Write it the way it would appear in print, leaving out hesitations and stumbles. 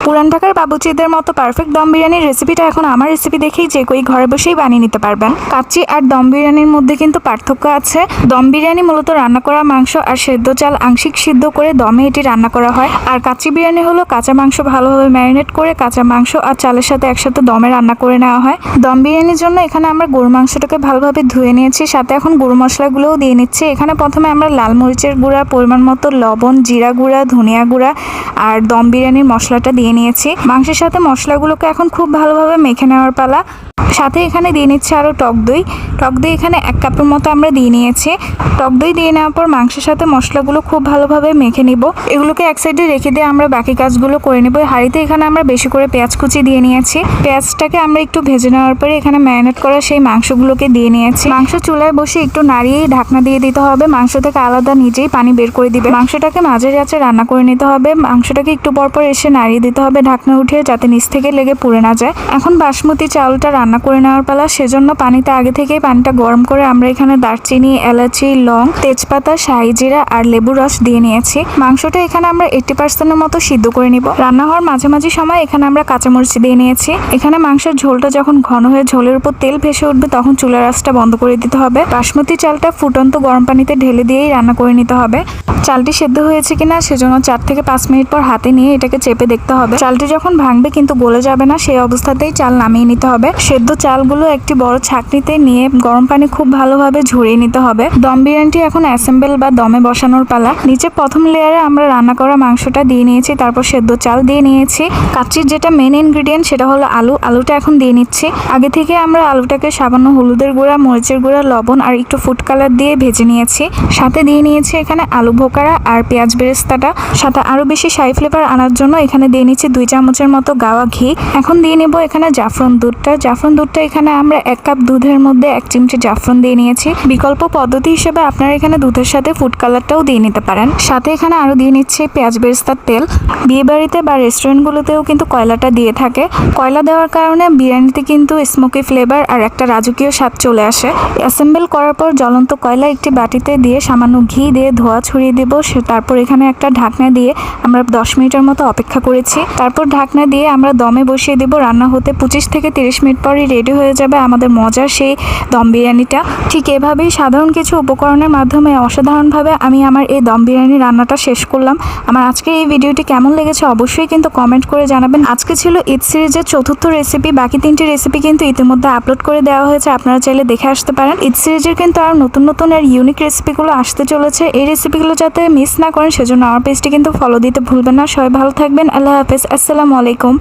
পুরান ঢাকার বাবুচিদের মতো পারফেক্ট দম বিরিয়ানির রেসিপিটা এখন আমার রেসিপি দেখেই যে কেউ ঘরে বসেই বানিয়ে নিতে পারবেন। কাচ্চি আর দম বিরিয়ানির মধ্যে কিন্তু পার্থক্য আছে। দম বিরিয়ানি মূলত রান্না করা মাংস আর সেদ্ধ চাল আংশিক সিদ্ধ করে দমে এটি রান্না করা হয়। আর কাচ্চি বিরিয়ানি হলো কাঁচা মাংস ভালোভাবে ম্যারিনেট করে কাঁচা মাংস আর চালের সাথে একসাথে দমে রান্না করে নেওয়া হয়। দম বিরিয়ানির জন্য এখানে আমরা গরু মাংসটাকে ভালোভাবে ধুয়ে নিয়েছি, সাথে এখন গরু মশলাগুলোও দিয়ে নিচ্ছি। এখানে প্রথমে আমরা লাল মরিচের গুঁড়া, পরিমাণ মতো লবণ, জিরা গুঁড়া, ধনিয়া গুঁড়া আর দম বিরিয়ানির মশলাটা দিয়ে নিয়েছি। মাংসের সাথে মশলাগুলোকে এখন খুব ভালোভাবে মেখে নেওয়ার পালা। সাথে এখানে দিয়ে নিচ্ছে আরও টক দই। টক দই এখানে 1 কাপের মতো আমরা দিয়ে নিয়েছি। টক দই দিয়ে নেওয়ার পর মাংসের সাথে মশলাগুলো খুব ভালোভাবে মেখে নিব। এগুলোকে এক সাইডে রেখে দিয়ে আমরা বাকি কাজগুলো করে নেব। হাঁড়িতে এখানে আমরা বেশি করে পেঁয়াজ কুচি দিয়ে নিয়েছি। পেঁয়াজটাকে আমরা একটু ভেজে নেওয়ার পরে এখানে ম্যারিনেট করা সেই মাংসগুলোকে দিয়ে নিয়েছি। মাংস চুলায় বসে একটু নাড়িয়ে ঢাকনা দিয়ে দিতে হবে। মাংস থেকে আলাদা নিজেই পানি বের করে দিবে। মাংসটাকে মাঝারি আঁচে রান্না করে নিতে হবে। মাংসটাকে একটু পরপর এসে নাড়িয়ে দিতে হবে ঢাকনা উঠিয়ে, যাতে নিচ থেকে লেগে পুড়ে না যায়। এখন বাসমতি চাউলটা রান্না করে নেওয়ার পালা। সেজন্য পানিতে আগে থেকেই পানিটা গরম করে আমরা এখানে দারচিনি, এলাচি, লং, তেজপাতা, শাহি জিরা আর লেবু রস দিয়ে নিয়েছি। মাংসটা এখানে আমরা 80% মতো সিদ্ধ করে নিব। রান্না হওয়ার মাঝামাঝি সময় এখানে আমরা কাঁচামরিচ দিয়ে নিয়েছি। এখানে মাংসের ঝোলটা যখন ঘন হয়ে ঝোলের উপর তেল ভেসে উঠবে তখন চুলার আঁচটা বন্ধ করে দিতে হবে। বাসমতি চালটা ফুটন্ত গরম পানিতে ঢেলে দিয়েই রান্না করে নিতে হবে। চালটি সেদ্ধ হয়েছে কিনা সেজন্য 4 থেকে 5 মিনিট পর হাতে নিয়ে এটাকে চেপে দেখতে হবে। চালটি যখন ভাঙবে কিন্তু গলে যাবে না, সেই অবস্থাতেই চাল নামিয়ে নিতে হবে। সেদ্ধ চালগুলো একটি বড় ছাঁকনিতে নিয়ে গরম পানি খুব ভালোভাবে ঝরিয়ে নিতে হবে। দম বিরিয়ানিটি এখন অ্যাসেম্বল বা দমে বসানোর পালা। নিচে প্রথম লেয়ারে আমরা রান্না করা মাংসটা দিয়ে নিয়েছি, তারপর সেদ্ধ চাল দিয়ে নিয়েছি। কাচ্চির যেটা মেন ইনগ্রিডিয়েন্ট সেটা হলো আলু। আলুটা এখন দিয়ে নিচ্ছি। আগে থেকে আমরা আলুটাকে সামান্য হলুদের গুঁড়া, মরিচের গুঁড়া, লবণ আর একটু ফুড কালার দিয়ে ভেজে নিয়েছি। সাথে দিয়ে নিয়েছি এখানে আলু ভোকারা আর পেঁয়াজ বেরেস্তাটা। সাথে আরো বেশি শাহি ফ্লেভার আনার জন্য এখানে দিয়ে নিচ্ছি 2 চামচের মতো গাওয়া ঘি। এখন দিয়ে নেব এখানে জাফরান দুধটা। জাফরান দুধটা এখানে আমরা 1 কাপ দুধের মধ্যে 1 চিমটি জাফরান দিয়ে নিয়েছি। বিকল্প পদ্ধতি হিসেবে আপনারা এখানে দুধের সাথে ফুড কালারটাও দিয়ে নিতে পারেন। সাথে এখানে আরো দিয়ে নিচ্ছে পেঁয়াজ বেরেস্তার তেল। বিয়ে বাড়িতে বা রেস্টুরেন্টগুলোতেও কিন্তু কয়লাটা দিয়ে থাকে। কয়লা দেওয়ার কারণে বিরিয়ানিতে কিন্তু স্মোকি ফ্লেভার আর একটা রাজকীয় স্বাদ চলে আসে। অ্যাসেম্বল করার পর জ্বলন্ত কয়লা একটি বাটিতে দিয়ে সামান্য ঘি দিয়ে ধোয়া ছড়িয়ে দেব। তারপর এখানে একটা ঢাকনা দিয়ে আমরা 10 মিনিটের মতো অপেক্ষা করেছি। তারপর ঢাকনা দিয়ে আমরা দমে বসিয়ে দেব। রান্না হতে 25 থেকে 30 মিনিট পরই রেডি হয়ে যাবে আমাদের মজার সেই দম বিরিয়ানিটা। ঠিক এভাবেই সাধারণ কিছু উপকরণের মাধ্যমে অসাধারণভাবে আমি আমার এই দম বিরিয়ানি রান্নাটা শেষ করলাম। আমার আজকের এই ভিডিওটি কেমন লেগেছে অবশ্যই কিন্তু কমেন্ট করে জানাবেন। আজকে ছিল ঈদ সিরিজের 4র্থ রেসিপি। বাকি 3টি রেসিপি কিন্তু ইতিমধ্যে আপলোড করে দেওয়া হয়েছে, আপনারা চাইলে দেখে আসতে পারেন। ঈদ সিরিজের কিন্তু আরও নতুন নতুন আর ইউনিক রেসিপিগুলো আসতে চলেছে। এই রেসিপিগুলো যাতে মিস না করেন সেজন্য আমার পেজটি কিন্তু ফলো দিতে ভুলবেন না। সবাই ভালো থাকবেন। আল্লাহ হাফেজ। আসসালামু আলাইকুম।